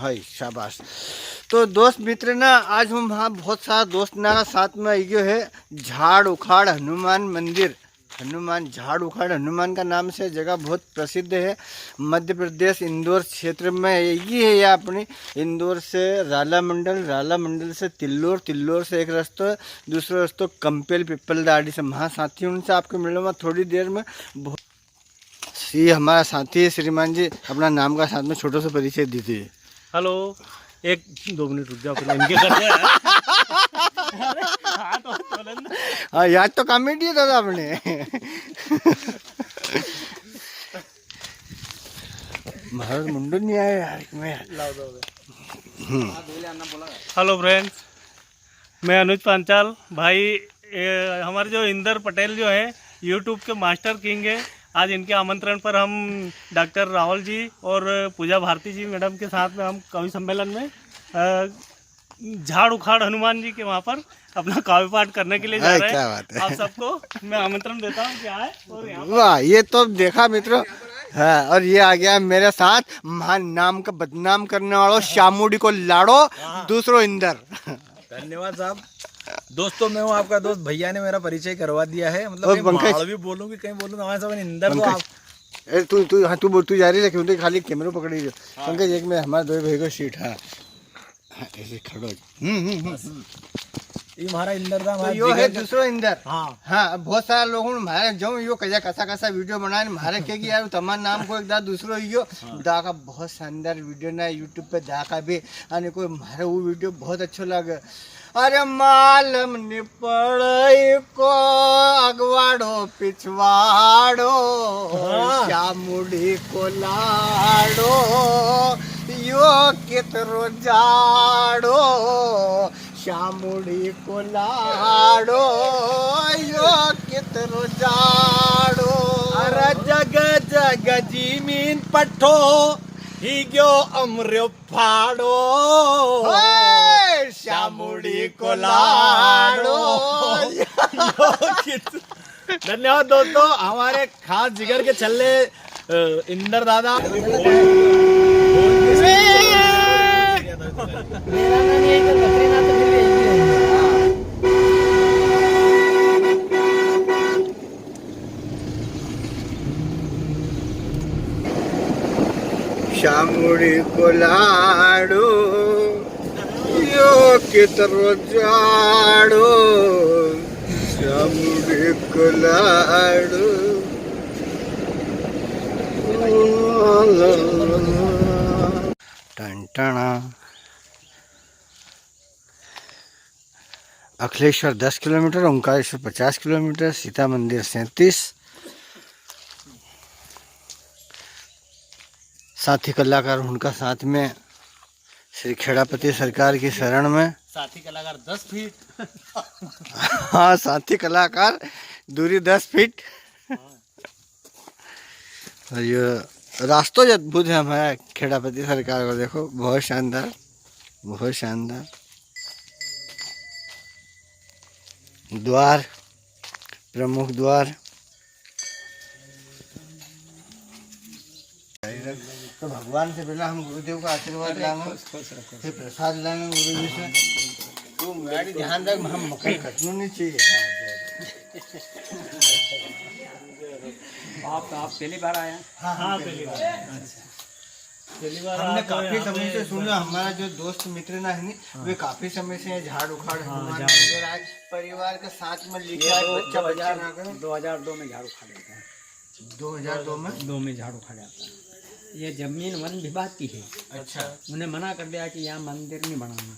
हाय शाबाश। तो दोस्त मित्र ना आज हम वहाँ बहुत सारा दोस्त ना साथ में आई गयो है झाड़ उखाड़ हनुमान मंदिर। हनुमान झाड़ उखाड़ हनुमान का नाम से जगह बहुत प्रसिद्ध है। मध्य प्रदेश इंदौर क्षेत्र में ये है या अपनी इंदौर से राला मंडल से तिल्लोर, तिल्लोर से एक रास्ता, दूसरा रास्ता कंपेल पिपलदाड़ी से। वहाँ साथी उनसे आपको मिलूँगा थोड़ी देर में। ये हमारा साथी है श्रीमान जी, अपना नाम का साथ में छोटा सा परिचय दीजिए। हेलो, 1-2 मिनट रुक जाओ पहले इनके करते हैं। हाँ याद तो कॉमेडी है दादा आपने। महाराज मुंडू नहीं आया यार मैं। हेलो फ्रेंड्स, मैं अनुज पांचाल भाई। हमारे जो इंदर पटेल जो है यूट्यूब के मास्टर किंग है। आज इनके आमंत्रण पर हम डॉक्टर राहुल जी और पूजा भारती जी मैडम के साथ में हम कवि सम्मेलन में झाड़ उखाड़ हनुमान जी के वहाँ पर अपना काव्य पाठ करने के लिए जा रहे हैं। आप सबको मैं आमंत्रण देता हूँ कि आए। और वाह, ये तो देखा मित्रों। हाँ, और ये आ गया मेरे साथ महान नाम का बदनाम करने वालों शामुडी को लाड़ो, दूसरो इंदर। धन्यवाद साहब। दोस्तों मैं हूँ आपका दोस्त, भैया ने मेरा परिचय करवा दिया है। मतलब मैं भी बोलूँ कि कहीं बोलूँ हमारे साथ इंदर तो आप तू जारी रखे, तो खाली कैमरा पकड़ी जो पंकज एक में हमारे दो भाई को सीट। हाँ ऐसे खड़ो। ये हमारा इंदर था, तो यो है दूसरो इंदर। हाँ हाँ, बहुत सारे लोगों ने हमारे जो यो कैसा वीडियो बनाए हमारे के यार तमाम नाम को एक दादा दूसरो यो दाका बहुत शानदार वीडियो ना यूट्यूब पे दाका भी आने को हमारे वो वीडियो बहुत अच्छा लगे। अरे मालम निपड़ को अगवाड़ो पिछवाड़ो, शामुड़ी को लाड़ो, यो कितरो जाड़ो, शामुड़ी को लाड़ो, यो कितरो जाड़ो। अरे जग जग जीमीन पठो ही गयो अमृत फाड़ो, शामुड़ी को लाड़ो। धन्यवाद दोस्तों, हमारे खास जिगर के छल्ले इंदर दादा। शामुड़ी को लाड़ो, यो कितरो जाड़ो, शामुड़ी को लाड़ो। टंटना अखिलेश्वर 10 किलोमीटर, ओंकारेश्वर 50 किलोमीटर, सीता मंदिर 37। साथी कलाकार उनका साथ में श्री खेड़ापति सरकार की शरण में। साथी कलाकार 10 फीट। हाँ, साथी कलाकार दूरी 10 फीट। और ये रास्तों अद्भुत है हमारा खेड़ापति सरकार को, देखो बहुत शानदार, बहुत शानदार। द्वार, प्रमुख द्वार। तो भगवान से पहले हम गुरुदेव का आशीर्वाद लाएंगे, फिर प्रसाद लाएंगे गुरु जी से। तो मेरी ध्यान रख, हम मकई कटना नहीं चाहिए। आप पहली बार आए हैं? हाँ पहली बार। पहली बार हमने काफी समय से सुना, हमारा जो दोस्त मित्र ना है वे काफी समय से झाड़ उखाड़ हनुमान मंदिर आए परिवार के साथ में लेके आए। बच्चा 2002 में झाड़ू खा लेते हैं। 2002 में झाड़ू खा जाता है। ये जमीन वन विभाग की है। अच्छा, उन्हें मना कर दिया कि यहाँ मंदिर नहीं बनाना।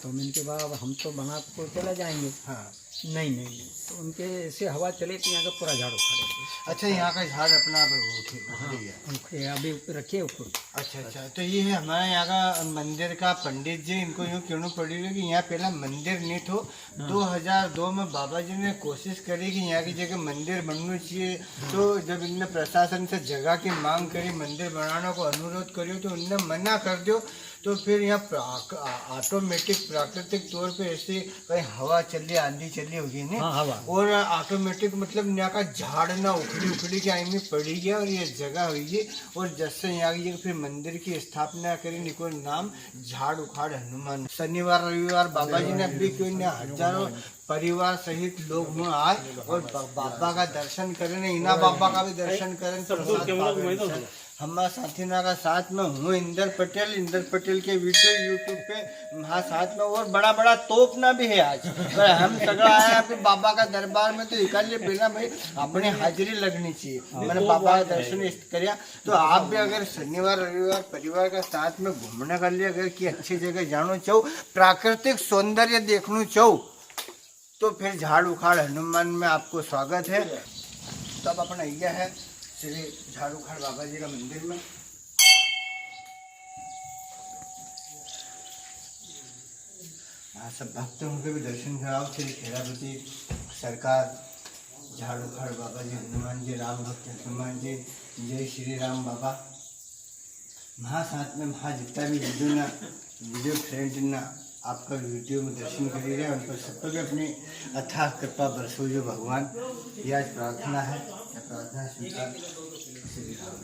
तो इनके बाद हम तो बना को चले जाएंगे। हाँ, नहीं, तो उनके से हवा चले तो यहाँ का पूरा झाड़ू खा लेते। अच्छा, यहाँ का झाड़ अपना अभी ऊपर रखिए ऊपर। अच्छा, तो ये है हमारे यहाँ का मंदिर का पंडित जी। इनको यूँ क्यों पड़ी हुई कि यहाँ पहला मंदिर नहीं था। 2002 में बाबा जी ने कोशिश करी कि यहाँ की जगह मंदिर बनना चाहिए। तो जब इनने प्रशासन से जगह की मांग करी, मंदिर बनाने को अनुरोध करियो, तो उनने मना कर दियो। तो फिर यहाँ ऑटोमेटिक प्राकृतिक तौर पे ऐसे कहीं हवा चली आंधी चली होगी नहीं। हाँ, हवा। और ऑटोमेटिक मतलब यहाँ का झाड़ ना उखड़ी के आई में पड़ी गया और ये जगह हुई। और जैसे यहाँ की फिर मंदिर की स्थापना करी निको नाम झाड़ उखाड़ हनुमान। शनिवार रविवार बाबा जी ने अभी क्यों न हजारों परिवार सहित लोग वहाँ आए और बाबा का दर्शन करें, इना बाबा का भी दर्शन करें। हमारा साथी ना का साथ में हूँ इंदर पटेल के वीडियो यूट्यूब पे वहाँ साथ में और बड़ा बड़ा तोपना भी है आज। पर हम सगड़ा आया फिर बाबा का दरबार में तो इकल्ले बिना भाई अपनी हाजिरी लगनी चाहिए। मैंने बाबा का दर्शन करिया। तो आप भी अगर शनिवार रविवार परिवार का साथ में घूमने के लिए अगर की अच्छी जगह जानो चाहो, प्राकृतिक सौंदर्य देखना चाहो, तो फिर झाड़ उखाड़ हनुमान में आपको स्वागत है। तब अपना यह है श्री झाड़ उखाड़ बाबा जी का मंदिर में। सब भक्तों के भी दर्शन कराओ। श्री खेड़ापति सरकार झाड़ उखाड़ बाबा जी हनुमान जी राम भक्त हनुमान जी जय श्री राम बाबा। वहाँ साथ में वहाँ जितना भी वीडियो फ्रेंड ना आपका वीडियो में दर्शन करी रहे, उन पर सबको भी अपनी अथाह कृपा बरसो जो भगवान। यह आज प्रार्थना है, प्रार्थना स्वीकार श्री राम।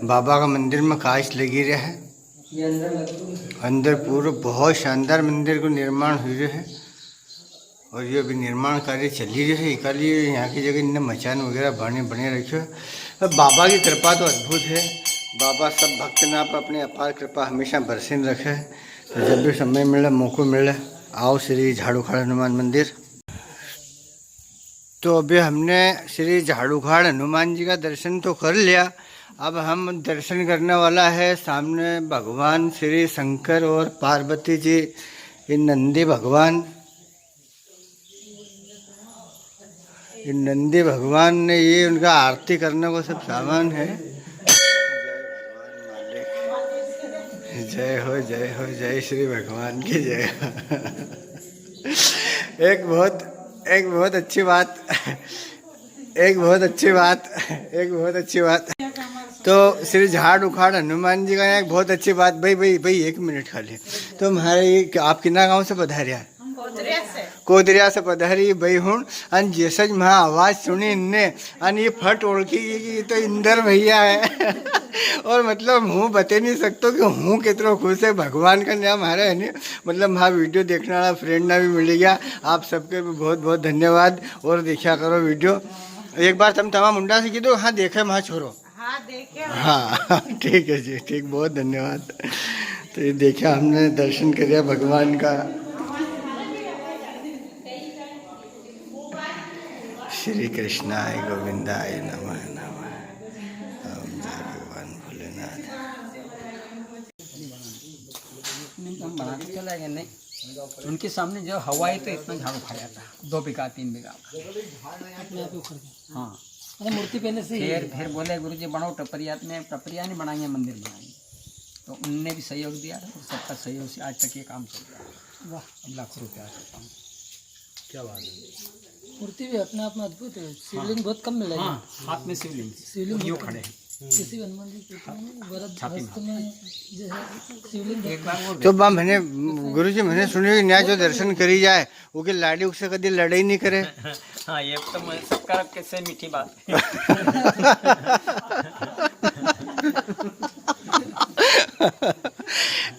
बाबा का मंदिर में कांच लगी रहे है, अंदर पूरा बहुत शानदार मंदिर को निर्माण हुई रहे है और ये अभी निर्माण कार्य चली रही है। इकाली यहाँ की जगह इनने मचान वगैरह बने रखे है। बाबा की कृपा तो अद्भुत है। बाबा सब भक्त ना पर अपनी अपार कृपा हमेशा बरसीन रखे है। तो जब भी समय मिले मौका मिले आओ श्री झाड़ उखाड़ हनुमान मंदिर। तो अभी हमने श्री झाड़ उखाड़ हनुमान जी का दर्शन तो कर लिया। अब हम दर्शन करने वाला है सामने भगवान श्री शंकर और पार्वती जी, इन नंदी भगवान। इन नंदी भगवान ने ये उनका आरती करने को सब सामान है। जय हो जय हो जय श्री भगवान की जय। एक बहुत अच्छी बात तो श्री झाड़ उखाड़ हनुमान जी का एक बहुत अच्छी बात। भाई 1 मिनट खाली। तो हमारे आप कितना गांव से पधारे हैं? कोदरिया से पधारी भाई हूँ। अन जैसे वहाँ आवाज़ सुनी इनने अन ये फट ओढ़ी कि तो इंदर भैया है। और मतलब हूँ बता नहीं सकता कि हूँ कितना खुश है। भगवान का नाम हमारा है नहीं, मतलब वहाँ वीडियो देखने वाला फ्रेंड ना भी मिल गया। आप सबके भी बहुत बहुत धन्यवाद। और देखा करो वीडियो। एक बार तमा मुंडा से कीधो हाँ देखे वहाँ छोड़ो। हाँ ठीक है जी, ठीक, बहुत धन्यवाद। तो ये देखा हमने दर्शन किया भगवान का। श्री कृष्णाय गोविंदाय नमः नमः। ओम जय भगवान भोलेनाथ। हम बना के चला गया नहीं, उनके सामने जो हवा तो इतना झाड़ उखाड़ा था 2 बीघा 3 बीघा। हाँ मूर्ति पहले से फिर बोले गुरुजी बनाओ टपरिया में, टपरिया नहीं बनाएंगे मंदिर बनाएंगे। तो उनने भी सहयोग दिया और सबका सहयोग से आज तक ये काम चल रहा है। वाह, लाखों रुपया का काम। क्या बात है। मूर्ति भी अपने आप में अद्भुत है। शिवलिंग बहुत कम मिला है। हाँ, हाथ में शिवलिंग यो खड़े हैं। किसी हनुमान जी में जो है शिवलिंग एक बार वो तो बा मैंने गुरुजी मैंने सुनी न्याय जो दर्शन करी जाए वो के लाड़ी उससे कभी लड़ाई नहीं करे। हाँ ये तो मैं सबका कैसे मीठी बात।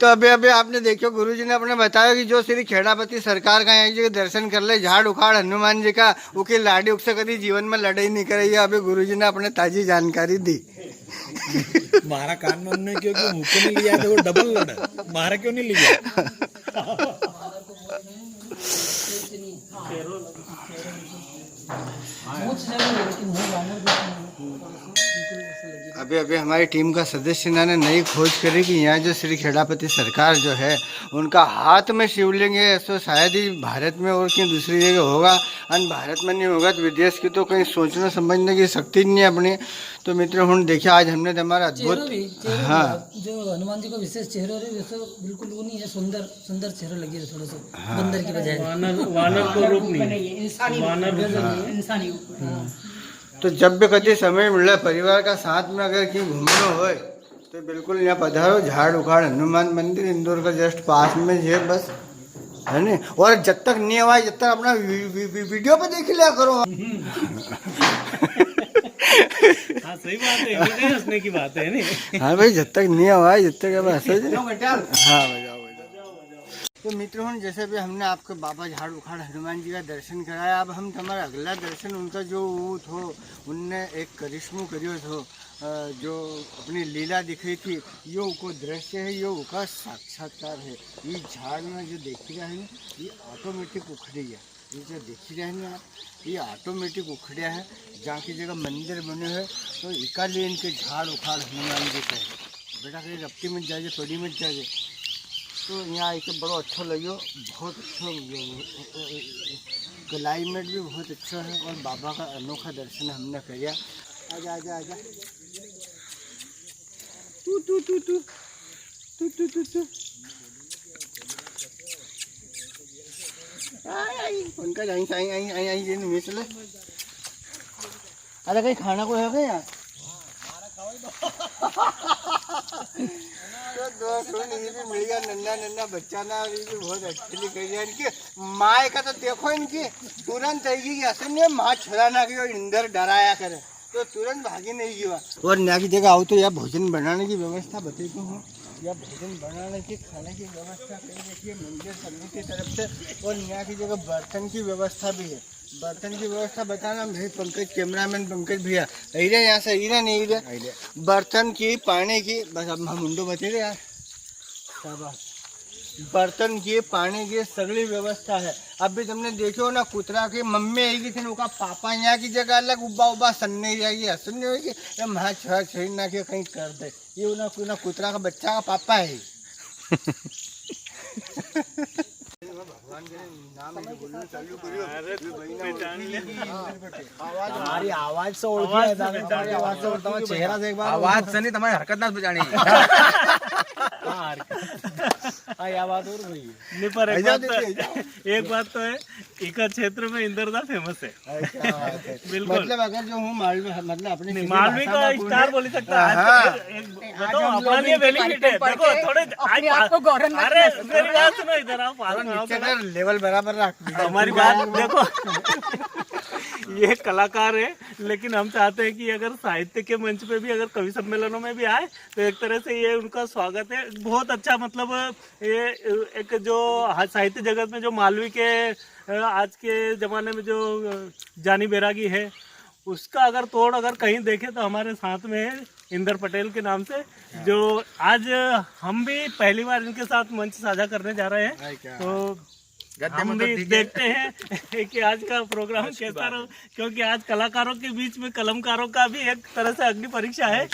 तो अभी आपने देखो गुरुजी ने अपने बताया कि जो श्री खेड़ापति सरकार का यहाँ जगह दर्शन कर ले झाड़ उखाड़ हनुमान जी का, वो की लाड़ी उससे कभी जीवन में लड़ाई नहीं करेगी। अभी गुरुजी ने अपने ताजी जानकारी दी। मारा कान में उन्होंने क्योंकि मुझको नहीं लिया तो वो डबल लड़ा, मारा क्यों नहीं लिया? अभी हमारी टीम का सदस्य ने नई खोज करी कि यहाँ जो श्री खेड़ापति सरकार जो है उनका हाथ में शिवलिंग है। ऐसा शायद ही भारत में और कहीं दूसरी जगह होगा, अन भारत में नहीं होगा तो विदेश की तो कहीं सोचने समझने की शक्ति नहीं है अपनी। तो मित्रों हम देखिए आज हमने तो हमारा अद्भुत हाँ जो हनुमान जी का विशेष चेहरा है वैसे बिल्कुल वो नहीं है। सुंदर चेहरा लगी है थोड़ा सा बंदर की बजाय। वानर को रूप नहीं, इंसानी तो जब भी कभी समय मिले परिवार का साथ में अगर कहीं घूमना हो तो बिल्कुल यहाँ पधारो। झाड़ उखाड़ हनुमान मंदिर इंदौर का जस्ट पास में है बस, है नहीं। और जब तक नहीं आवाज जब तक अपना वीडियो पे देख लिया करो। हाँ सही बात है, ये नहीं हंसने की बात है नहीं। हाँ भाई जब तक नहीं आवाज जब तक हाँ बजाओ। तो मित्रों जैसे भी हमने आपके बाबा झाड़ उखाड़ हनुमान जी का दर्शन कराया, अब हम हमारा अगला दर्शन उनका जो वो थो उनने एक करिश्मो करियो थो, जो अपनी लीला दिखाई थी, यो को दृश्य है, यो का साक्षात्कार है। ये झाड़ में जो देखी रहे हैं ये ऑटोमेटिक उखड़ी है, ये जो देखी रहे हैं आप ये ऑटोमेटिक उखड़िया है। जहाँ की जगह मंदिर बने हैं तो इकाली इनके झाड़ उखाड़ हनुमान जी का है। बेटा कहीं रफ्ती में जाए पड़ी में जाए तो यहाँ आके बड़ा अच्छा लगे, बहुत अच्छा क्लाइमेट भी बहुत अच्छा है और बाबा का अनोखा दर्शन हमने किया। आजा आजा आजा तू तू तू तू तू तू तू तू आई पंकज आई आई आई आई आई ये नहीं चले। अरे कहीं खाना को है क्या यार? तो ये भी मिल गया नन्ना नन्ना बच्चा ना, ये भी बहुत अच्छी कही है इनकी माँ का। तो देखो इनकी तुरंत आएगी कि असल में माँ छुड़ाना की और इंदर डराया करे तो तुरंत भागी नहीं गया। और यहाँ की जगह आओ तो यहाँ भोजन बनाने की व्यवस्था बता दूँ हूँ, या भोजन बनाने की खाने की व्यवस्था कहीं देखिए मंदिर समिति की तरफ से। और यहाँ की जगह बर्तन की व्यवस्था भी है, बर्तन की व्यवस्था बताना भाई पंकज कैमरामैन पंकज भैया अरे यहाँ से हीरा नहीं हीरा बर्तन की पानी की बस अब हम मुंडो बचे रहे यार शाबाश। बर्तन की पानी की सगली व्यवस्था है। अब भी तुमने देखो ना कुतरा की मम्मी आएगी थी उनका पापा यहाँ की जगह अलग उबा उबा सन नहीं जाएगी हसन नहीं होगी महा छह ना के कहीं कर दे ये ना कुतरा का बच्चा का पापा है। भगवान के नाम बोलना चालू करियो। हमारी आवाज से चेहरा से एक बार आवाज से नहीं तुम्हारी हरकत ना बजानी। पर एक बात तो है इका क्षेत्र में इंदरदा फेमस है। बिल्कुल मतलब अगर जो हूँ मालवी मतलब अपने मालवी का स्टार बोल सकता है। अपना ये बेनिफिट है देखो थोड़े अरे मेरी बात सुनो इधर आओ लेवल बराबर रख हमारी बात देखो। ये कलाकार है लेकिन हम चाहते हैं कि अगर साहित्य के मंच पे भी अगर कवि सम्मेलनों में भी आए तो एक तरह से ये उनका स्वागत है। बहुत अच्छा मतलब ये एक जो साहित्य जगत में जो मालवी के आज के ज़माने में जो जानी बैरागी है उसका अगर तोड़ अगर कहीं देखे तो हमारे साथ में है इंदर पटेल के नाम से, जो आज हम भी पहली बार इनके साथ मंच साझा करने जा रहे हैं। तो हम भी देखते हैं कि आज का प्रोग्राम कैसा रहा, क्योंकि आज कलाकारों के बीच में कलमकारों का भी एक तरह से अग्नि परीक्षा है।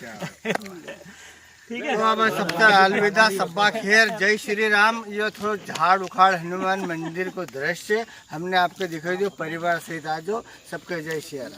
ठीक है तो सबसे अलविदा सब्बा खैर जय श्री राम। ये थोड़ा झाड़ उखाड़ हनुमान मंदिर को दृश्य हमने आपको दिखाई दिया परिवार सहित आज सबके जय श्री राम।